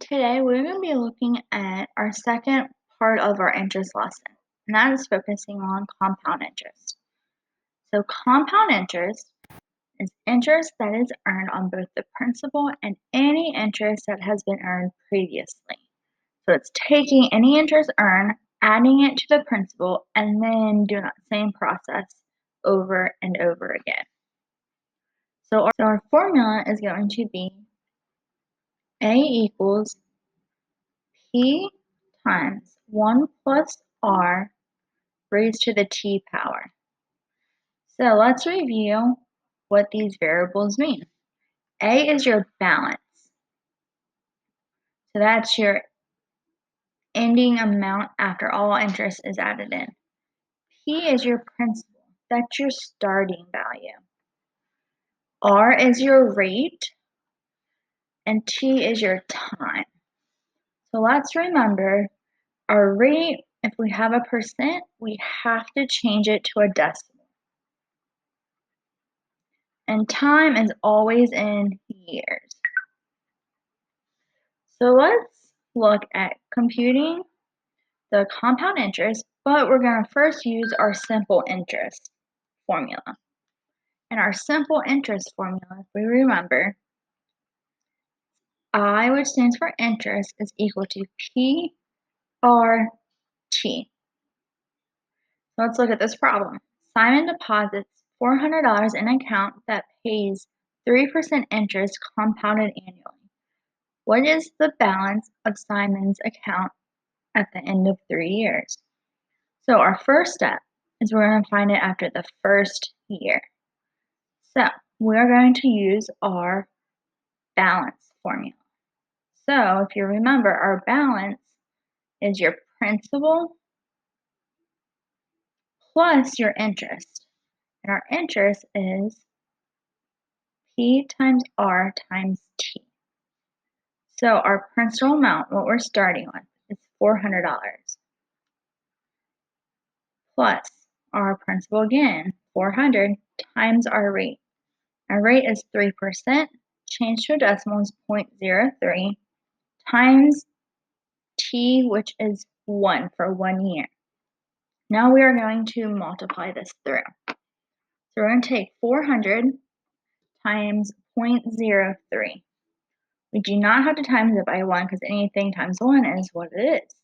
Today we're going to be looking at our second part of our interest lesson, and that is focusing on compound interest. So compound interest is interest that is earned on both the principal and any interest that has been earned previously. So it's taking any interest earned, adding it to the principal, and then doing that same process over and over again. So our formula is going to be A equals P times 1 plus R raised to the T power. So let's review what these variables mean. A is your balance. So that's your ending amount after all interest is added in. P is your principal. That's your starting value. R is your rate. And T is your time. So let's remember our rate, if we have a percent, we have to change it to a decimal. And time is always in years. So let's look at computing the compound interest, but we're going to first use our simple interest formula. And our simple interest formula, if we remember, I, which stands for interest, is equal to PRT. So let's look at this problem. Simon deposits $400 in an account that pays 3% interest compounded annually. What is the balance of Simon's account at the end of 3 years? So our first step is we're going to find it after the first year. So we're going to use our balance formula. So if you remember, our balance is your principal plus your interest. And our interest is P times R times T. So our principal amount, what we're starting with, is $400 plus our principal again, 400 times our rate. Our rate is 3%, changed to a decimal is 0.03, times T, which is 1 for 1 year. Now we are going to multiply this through. So we're going to take 400 times 0.03. We do not have to times it by 1 because anything times 1 is what it is.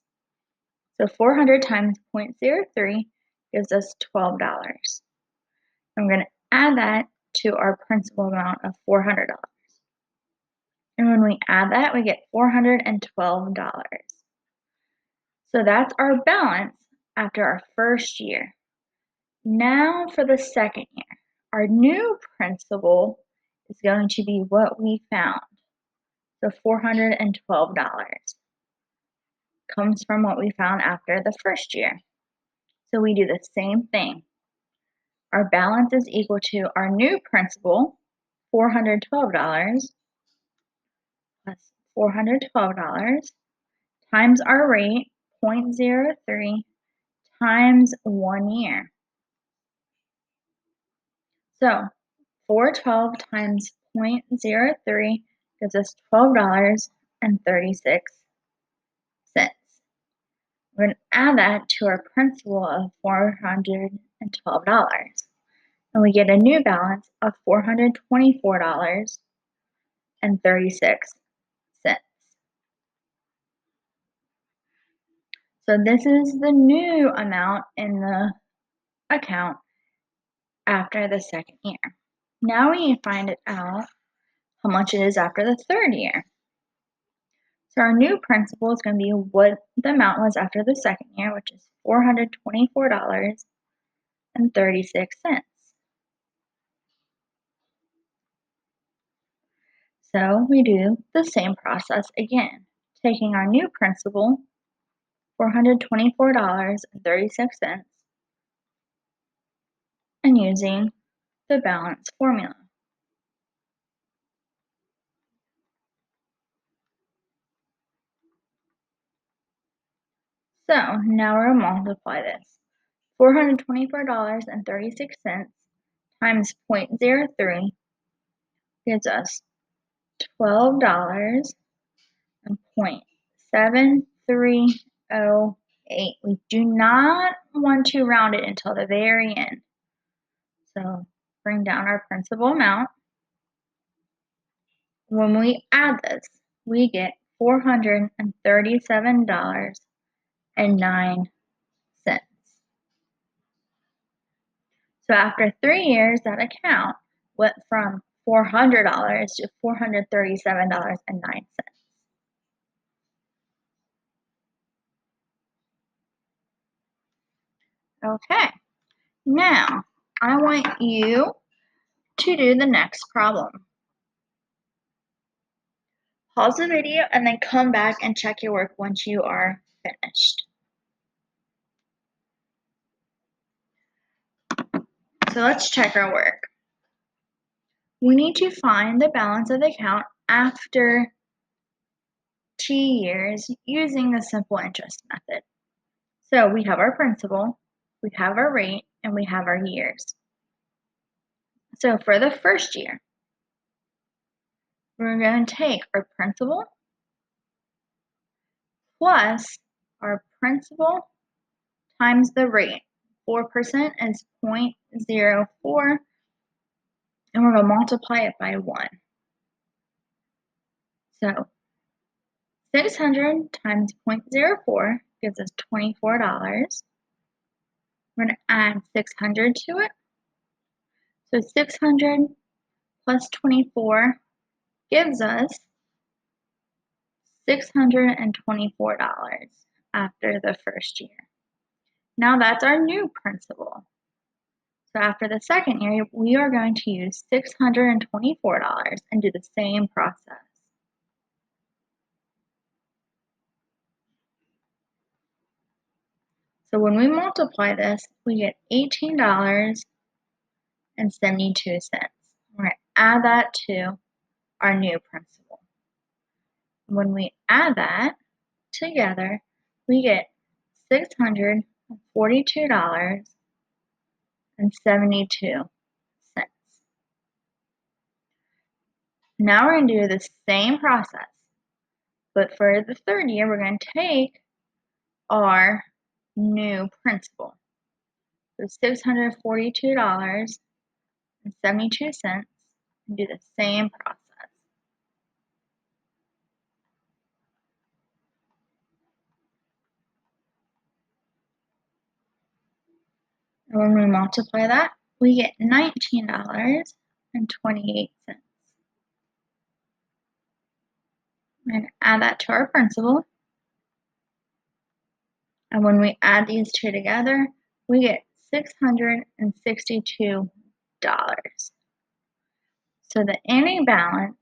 So 400 times 0.03 gives us $12. I'm going to add that to our principal amount of $400. And when we add that, we get $412. So that's our balance after our first year. Now for the second year. Our new principal is going to be what we found. So $412 comes from what we found after the first year. So we do the same thing. Our balance is equal to our new principal, $412, plus $412, times our rate, 0.03, times 1 year. So 412 times 0.03 gives us $12.36. We're going to add that to our principal of $412. And we get a new balance of $424.36. So this is the new amount in the account after the second year. Now we need to find out how much it is after the third year. So our new principal is going to be what the amount was after the second year, which is $424.36. So we do the same process again, taking our new principal, $424.36, and using the balance formula. So now we're going to multiply this. $424.36 times 0.03 gives us $12.36. and 0.7308. We do not want to round it until the very end. So bring down our principal amount. When we add this, we get $437.09. So after 3 years, that account went from $400 to $437.09. Okay, now I want you to do the next problem. Pause the video and then come back and check your work once you are finished. So let's check our work. We need to find the balance of the account after T years using the simple interest method. So we have our principal, we have our rate, and we have our years. So for the first year, we're going to take our principal plus our principal times the rate. 4% is 0.04, and we're going to multiply it by 1. So 600 times 0.04 gives us $24. We're going to add 600 to it. So 600 plus 24 gives us $624 after the first year. Now that's our new principal. So after the second year, we are going to use $624 and do the same process. So when we multiply this, we get $18.72. We're going to add that to our new principal. When we add that together, we get $642.72. Now we're going to do the same process, but for the third year, we're going to take our new principal. So $642.72 and do the same process. And when we multiply that, we get $19.28. And add that to our principal. And when we add these two together, we get $662. So the ending balance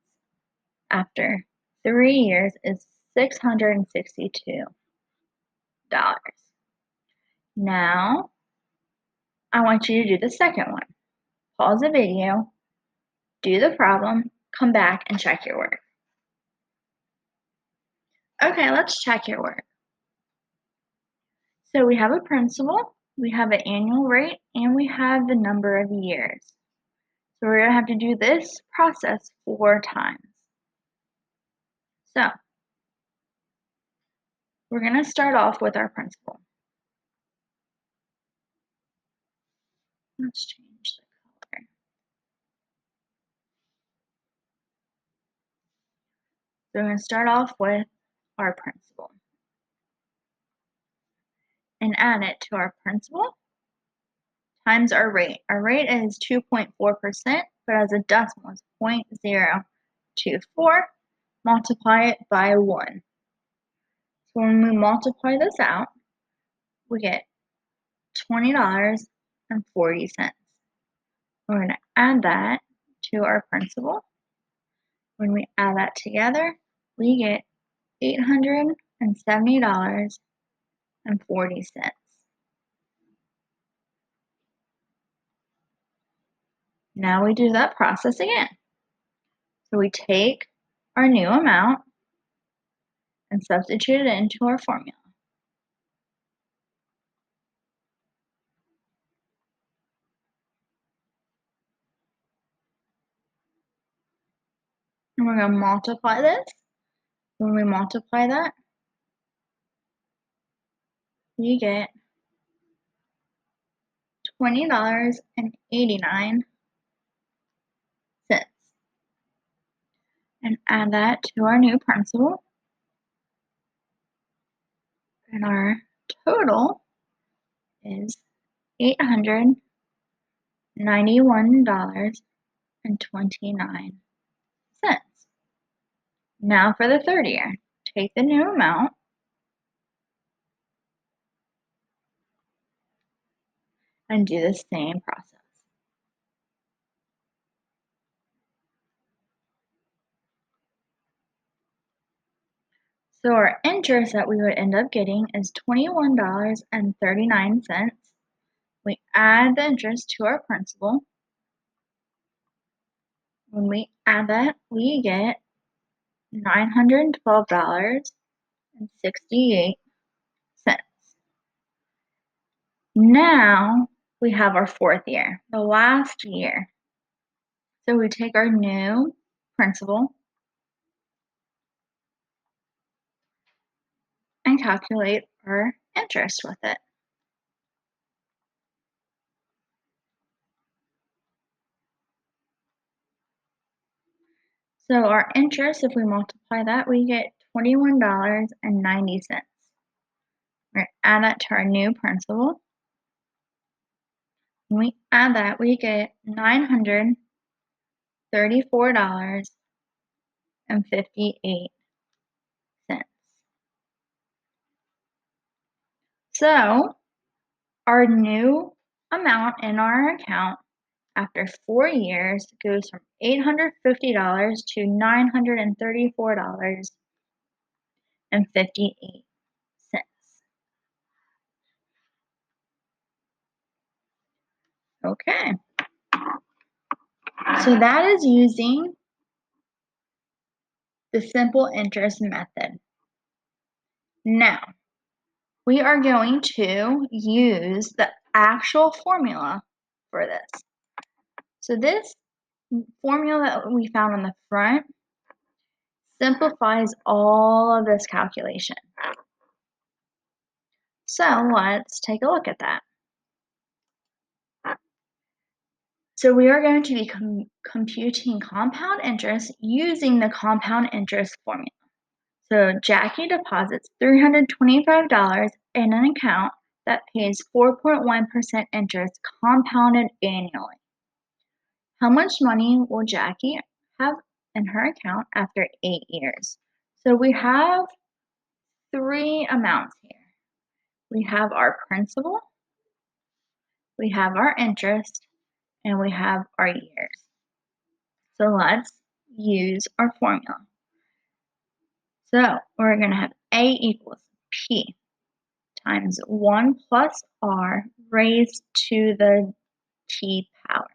after 3 years is $662. Now, I want you to do the second one. Pause the video, do the problem, come back and check your work. Okay, let's check your work. So we have a principal, we have an annual rate, and we have the number of years. So we're going to have to do this process 4 times. So we're going to start off with our principal. Let's change the color. So we're going to start off with our principal and add it to our principal times our rate. Our rate is 2.4%, but as a decimal is 0.024. Multiply it by 1. So when we multiply this out, we get $20.40. We're going to add that to our principal. When we add that together, we get $870.40. Now we do that process again. So we take our new amount and substitute it into our formula. And we're going to multiply this When we multiply that, we get $20.89 and add that to our new principal, and our total is $891.29. Now for the third year, take the new amount and do the same process. So our interest that we would end up getting is $21.39. We add the interest to our principal. When we add that, we get $912.68. Now we have our fourth year, the last year. So we take our new principal and calculate our interest with it. So our interest, if we multiply that, we get $21.90. We're going to add that to our new principal. When we add that, we get $934.58. So our new amount in our account after 4 years goes from $850 to $934.58. Okay, so that is using the simple interest method. Now, we are going to use the actual formula for this. So this formula that we found on the front simplifies all of this calculation. So let's take a look at that. So we are going to be computing compound interest using the compound interest formula. So Jackie deposits $325 in an account that pays 4.1% interest compounded annually. How much money will Jackie have in her account after 8 years? So we have 3 amounts here. We have our principal, we have our interest, and we have our years. So let's use our formula. So we're going to have A equals P times 1 plus R raised to the T power.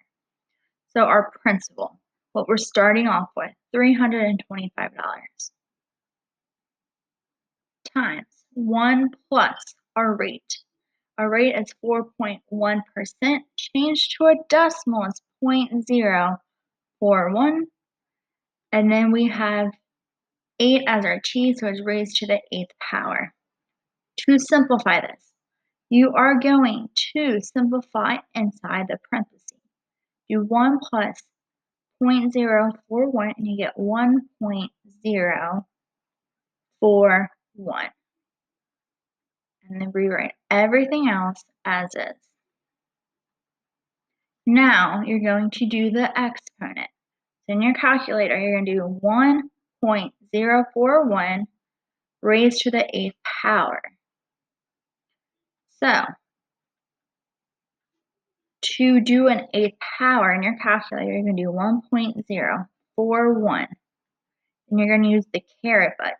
So our principal, what we're starting off with, $325, times 1 plus our rate. Our rate is 4.1%, changed to a decimal is 0.041, and then we have 8 as our T, so it's raised to the 8th power. To simplify this, you are going to simplify inside the parentheses. Do 1 plus 0.041 and you get 1.041. And then rewrite everything else as is. Now you're going to do the exponent. So in your calculator, you're going to do 1.041 raised to the 8th power. So to do an 8th power in your calculator, you're going to do 1.041. And you're going to use the caret button.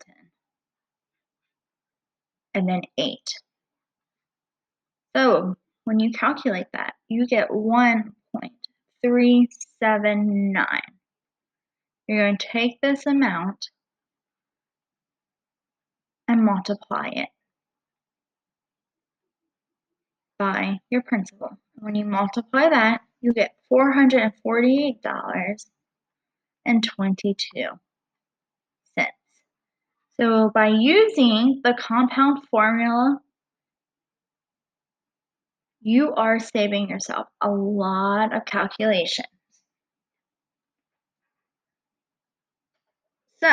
And then 8. So when you calculate that, you get 1.379. You're going to take this amount and multiply it by your principal. When you multiply that, you get $448.22. So by using the compound formula, you are saving yourself a lot of calculation. So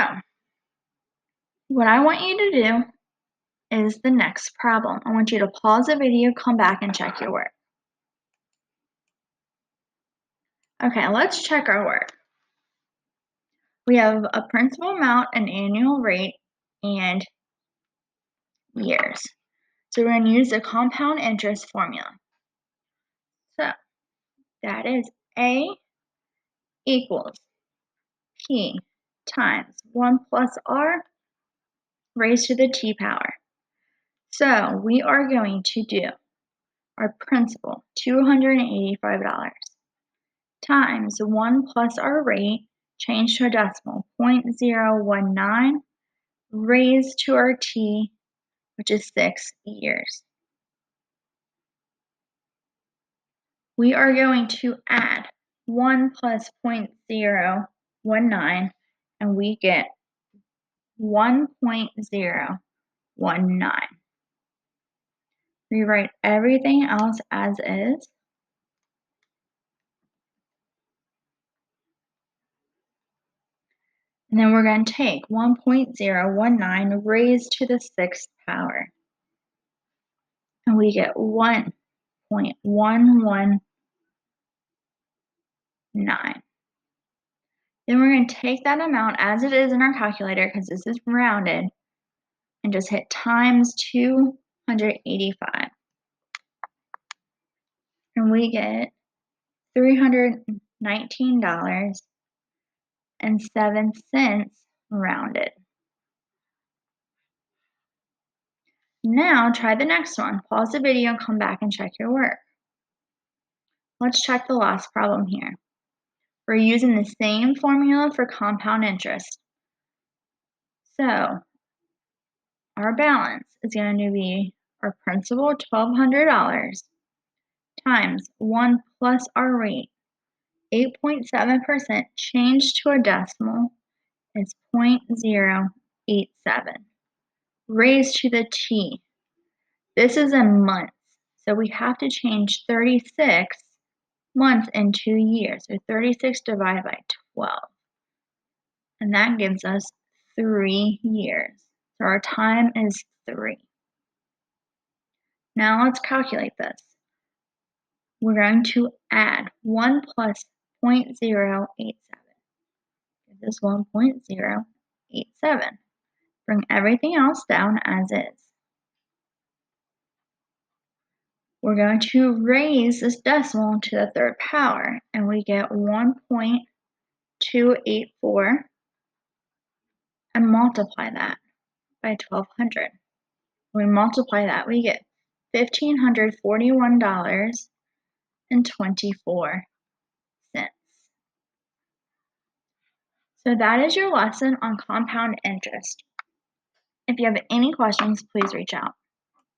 what I want you to do is the next problem. I want you to pause the video, come back, and check your work. Okay, let's check our work. We have a principal amount, an annual rate, and years. So we're going to use the compound interest formula. So that is A equals P times 1 plus R raised to the T power. So we are going to do our principal, $285, times 1 plus our rate, change to a decimal, 0.019, raised to our T, which is 6 years. We are going to add 1 plus 0.019, and we get 1.019. Rewrite everything else as is. And then we're going to take 1.019 raised to the 6th power. And we get 1.119. Then we're going to take that amount as it is in our calculator, because this is rounded, and just hit times 285. And we get $319.07 rounded. Now try the next one. Pause the video and come back and check your work. Let's check the last problem here. We're using the same formula for compound interest. So our balance is going to be our principal, $1,200, times 1 plus our rate, 8.7%, changed to a decimal is 0.087, raised to the T. This is in months, so we have to change 36 months into years. So 36 divided by 12. And that gives us 3 years. So our time is 3. Now let's calculate this. We're going to add 1 plus 0.087. This is 1.087. Bring everything else down as is. We're going to raise this decimal to the 3rd power, and we get 1.284, and multiply that by 1,200. When we multiply that, we get $1,541.24. So that is your lesson on compound interest. If you have any questions, please reach out.